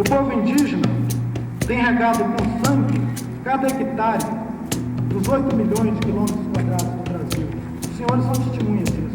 O povo indígena tem regado com sangue cada hectare dos 8 milhões de quilômetros quadrados do Brasil. Os senhores são testemunhas disso.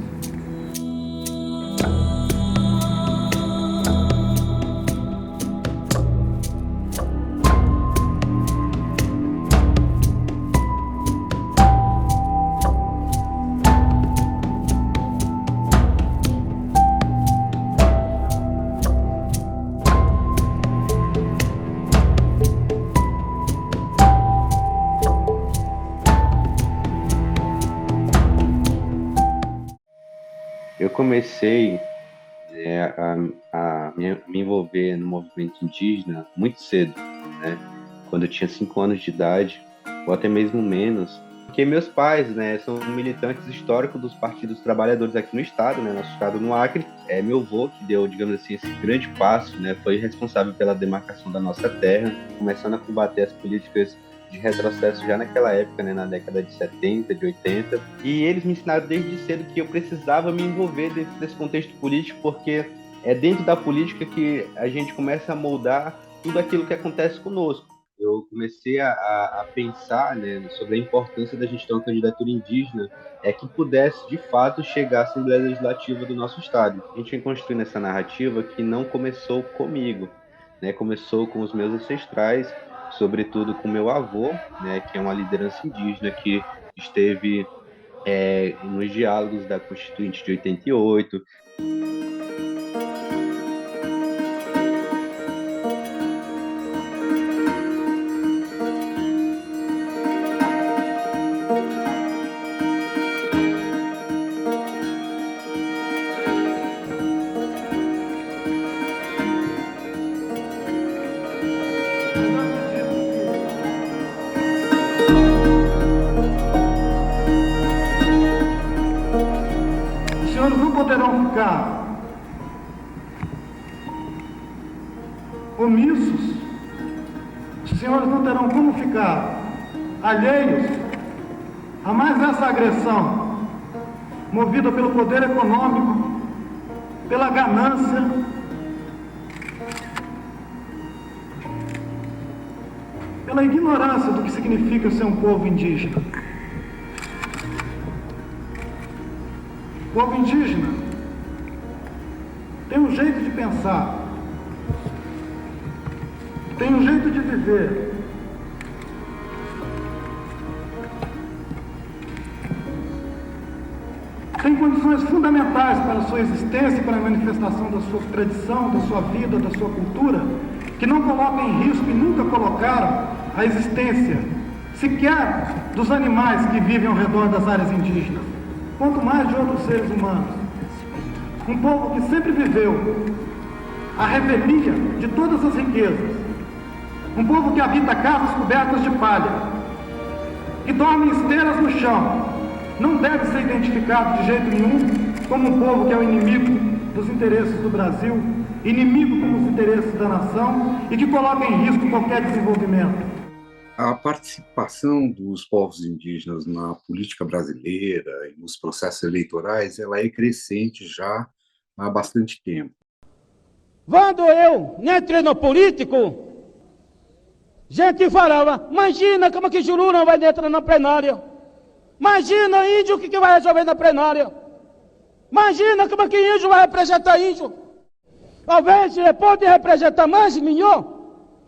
Eu comecei a me envolver no movimento indígena muito cedo, né? Quando eu tinha 5 anos de idade, ou até mesmo menos, porque meus pais, né, são militantes históricos dos partidos trabalhadores aqui no estado, né, nosso estado no Acre. Meu avô que deu, digamos assim, esse grande passo, né, foi responsável pela demarcação da nossa terra, começando a combater as políticas de retrocesso já naquela época, né, na década de 70, de 80. E eles me ensinaram desde cedo que eu precisava me envolver dentro desse contexto político, porque é dentro da política que a gente começa a moldar tudo aquilo que acontece conosco. Eu comecei a pensar, né, sobre a importância da gente ter uma candidatura indígena que pudesse, de fato, chegar à Assembleia Legislativa do nosso estado. A gente vem construindo essa narrativa que não começou comigo, né, começou com os meus ancestrais, sobretudo com meu avô, né, que é uma liderança indígena que esteve nos diálogos da Constituinte de 88. Os senhores não poderão ficar omissos, os senhores não terão como ficar alheios a mais essa agressão movida pelo poder econômico, pela ganância, pela ignorância do que significa ser um povo indígena. O povo indígena tem um jeito de pensar, tem um jeito de viver, tem condições fundamentais para a sua existência e para a manifestação da sua tradição, da sua vida, da sua cultura, que não colocam em risco e nunca colocaram a existência sequer dos animais que vivem ao redor das áreas indígenas, quanto mais de outros seres humanos. Um povo que sempre viveu a revelia de todas as riquezas. Um povo que habita casas cobertas de palha, que dorme em esteiras no chão, não deve ser identificado de jeito nenhum como um povo que é o inimigo dos interesses do Brasil, inimigo com os interesses da nação e que coloca em risco qualquer desenvolvimento. A participação dos povos indígenas na política brasileira e nos processos eleitorais, ela é crescente já há bastante tempo. Quando eu entrei no político, gente falava, imagina como que Juru não vai entrar na plenária. Imagina índio o que vai resolver na plenária. Imagina como que índio vai representar índio. Talvez ele pode representar mais melhor.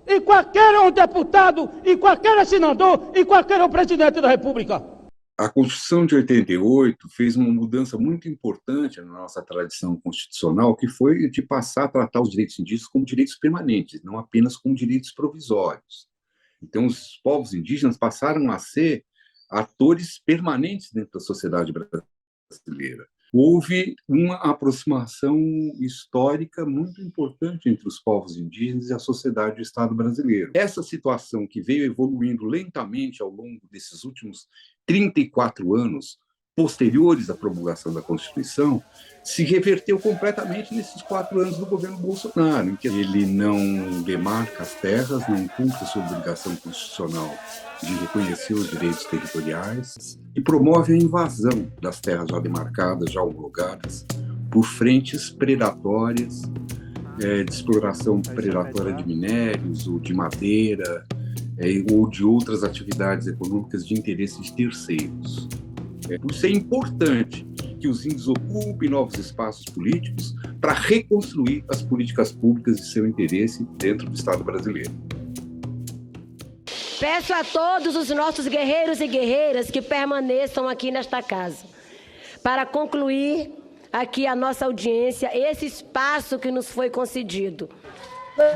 E qualquer um deputado, e qualquer senador, e qualquer um presidente da República. A Constituição de 88 fez uma mudança muito importante na nossa tradição constitucional, que foi de passar a tratar os direitos indígenas como direitos permanentes, não apenas como direitos provisórios. Então, os povos indígenas passaram a ser atores permanentes dentro da sociedade brasileira. Houve uma aproximação histórica muito importante entre os povos indígenas e a sociedade do Estado brasileiro. Essa situação que veio evoluindo lentamente ao longo desses últimos 34 anos, posteriores à promulgação da Constituição, se reverteu completamente nesses 4 anos do governo Bolsonaro, em que ele não demarca as terras, não cumpre sua obrigação constitucional de reconhecer os direitos territoriais e promove a invasão das terras já demarcadas, já homologadas, por frentes predatórias de exploração predatória de minérios ou de madeira, ou de outras atividades econômicas de interesse de terceiros. Por isso é importante que os índios ocupem novos espaços políticos para reconstruir as políticas públicas de seu interesse dentro do Estado brasileiro. Peço a todos os nossos guerreiros e guerreiras que permaneçam aqui nesta casa, para concluir aqui a nossa audiência, esse espaço que nos foi concedido.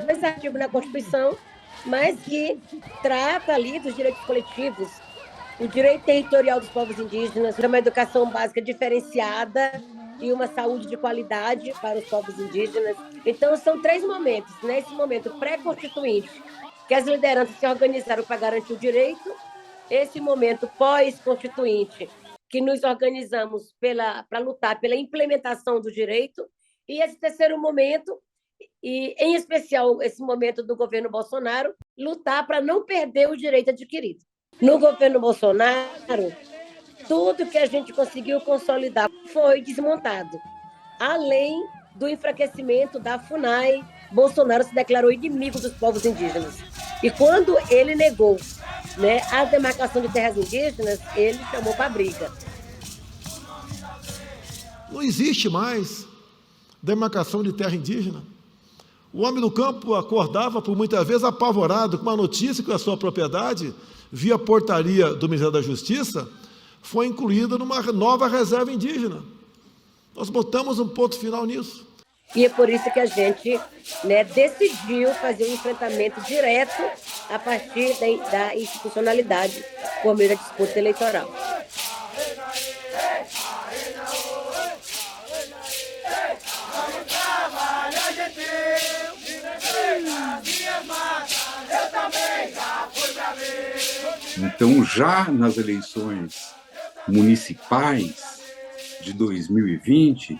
Esse artigo na Constituição, mas que trata ali dos direitos coletivos, o direito territorial dos povos indígenas, uma educação básica diferenciada e uma saúde de qualidade para os povos indígenas. Então, são 3 momentos. Nesse momento pré-constituinte, que as lideranças se organizaram para garantir o direito, esse momento pós-constituinte, que nos organizamos para lutar pela implementação do direito, e esse terceiro momento, e em especial esse momento do governo Bolsonaro, lutar para não perder o direito adquirido. No governo Bolsonaro, tudo que a gente conseguiu consolidar foi desmontado. Além do enfraquecimento da FUNAI, Bolsonaro se declarou inimigo dos povos indígenas. E quando ele negou, a demarcação de terras indígenas, ele chamou para a briga. Não existe mais demarcação de terra indígena. O homem do campo acordava, por muitas vezes, apavorado com a notícia que a sua propriedade, via portaria do Ministério da Justiça, foi incluída numa nova reserva indígena. Nós botamos um ponto final nisso. E é por isso que a gente decidiu fazer um enfrentamento direto a partir da institucionalidade por meio da disputa eleitoral. Então, já nas eleições municipais de 2020,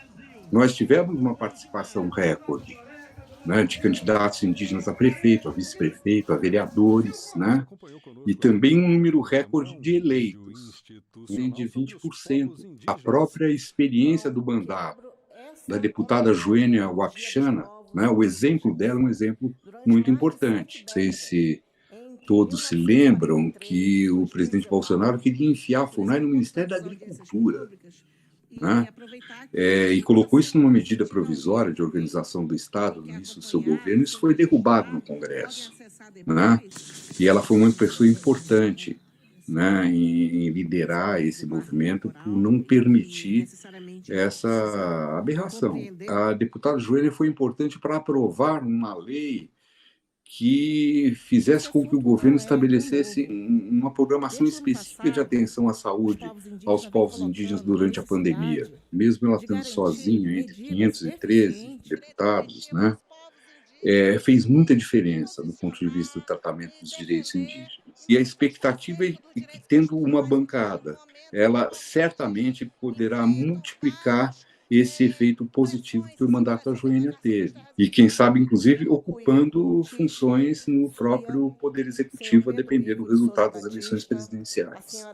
nós tivemos uma participação recorde, de candidatos indígenas a prefeito, a vice-prefeito, a vereadores, e também um número recorde de eleitos, de 20%. A própria experiência do mandato da deputada Joênia Wapichana, o exemplo dela é um exemplo muito importante. Não sei se todos se lembram que o presidente Bolsonaro queria enfiar a FUNAI no Ministério da Agricultura, e colocou isso numa medida provisória de organização do Estado no início do seu governo. Isso foi derrubado no Congresso, e ela foi uma pessoa importante, em liderar esse movimento por não permitir essa aberração. A deputada Joênia foi importante para aprovar uma lei que fizesse com que o governo estabelecesse uma programação específica de atenção à saúde aos povos indígenas durante a pandemia, mesmo ela estando sozinha entre 513 deputados, fez muita diferença do ponto de vista do tratamento dos direitos indígenas. E a expectativa é que, tendo uma bancada, ela certamente poderá multiplicar esse efeito positivo que o mandato da Joênia teve. E, quem sabe, inclusive, ocupando funções no próprio Poder Executivo, a depender do resultado das eleições presidenciais.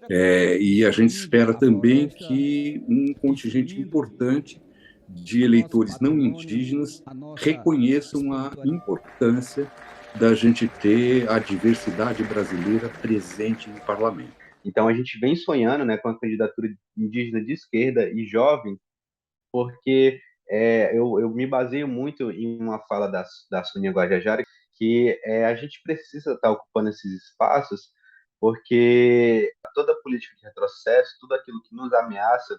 E a gente espera também que um contingente importante de eleitores não indígenas reconheçam a importância da gente ter a diversidade brasileira presente no parlamento. Então, a gente vem sonhando com a candidatura indígena de esquerda e jovem, porque eu me baseio muito em uma fala da Sônia Guajajara, que a gente precisa estar ocupando esses espaços, porque toda política de retrocesso, tudo aquilo que nos ameaça,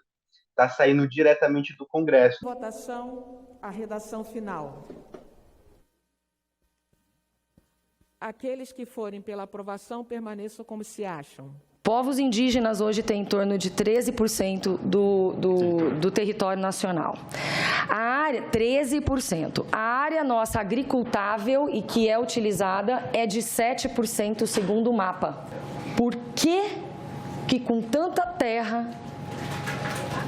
está saindo diretamente do Congresso. Votação, a redação final. Aqueles que forem pela aprovação permaneçam como se acham. Povos indígenas hoje têm em torno de 13% do território nacional. A área, 13%. A área nossa agricultável e que é utilizada é de 7% segundo o mapa. Por que com tanta terra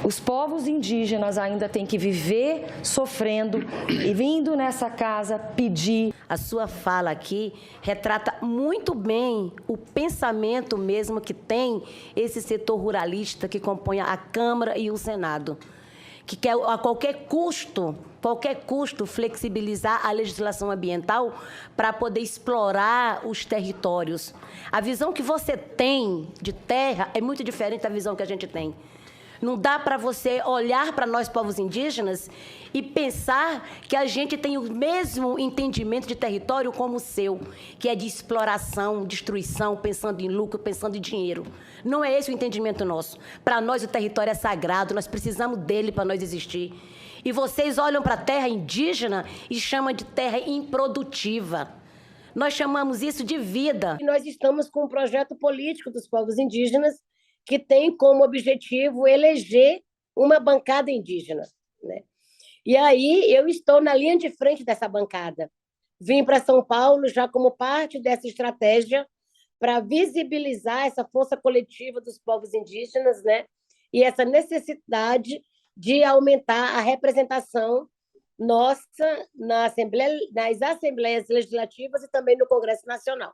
os povos indígenas ainda têm que viver sofrendo e vindo nessa casa pedir? A sua fala aqui retrata muito bem o pensamento mesmo que tem esse setor ruralista que compõe a Câmara e o Senado, que quer a qualquer custo flexibilizar a legislação ambiental para poder explorar os territórios. A visão que você tem de terra é muito diferente da visão que a gente tem. Não dá para você olhar para nós, povos indígenas, e pensar que a gente tem o mesmo entendimento de território como o seu, que é de exploração, destruição, pensando em lucro, pensando em dinheiro. Não é esse o entendimento nosso. Para nós, o território é sagrado, nós precisamos dele para nós existir. E vocês olham para a terra indígena e chamam de terra improdutiva. Nós chamamos isso de vida. E nós estamos com um projeto político dos povos indígenas que tem como objetivo eleger uma bancada indígena, né? E aí eu estou na linha de frente dessa bancada. Vim para São Paulo já como parte dessa estratégia para visibilizar essa força coletiva dos povos indígenas, né? E essa necessidade de aumentar a representação nossa nas assembleias legislativas e também no Congresso Nacional.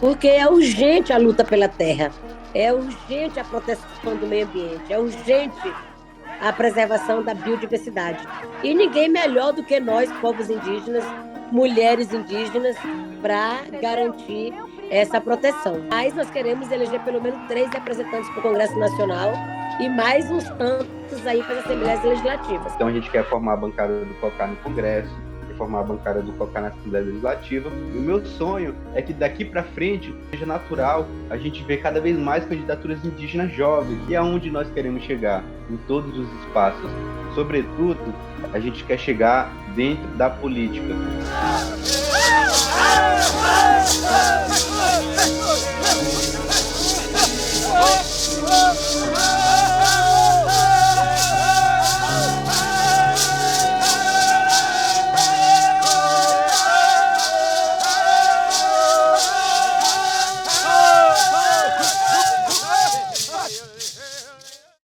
Porque é urgente a luta pela terra, é urgente a proteção do meio ambiente, é urgente a preservação da biodiversidade. E ninguém melhor do que nós, povos indígenas, mulheres indígenas, para garantir essa proteção. Mas nós queremos eleger pelo menos 3 representantes para o Congresso Nacional e mais uns tantos aí para as Assembleias Legislativas. Então a gente quer formar a bancada do COCA no Congresso, formar a bancada do COCA na Assembleia Legislativa. E o meu sonho é que daqui para frente seja natural a gente ver cada vez mais candidaturas indígenas jovens, e é onde nós queremos chegar, em todos os espaços. Sobretudo, a gente quer chegar dentro da política.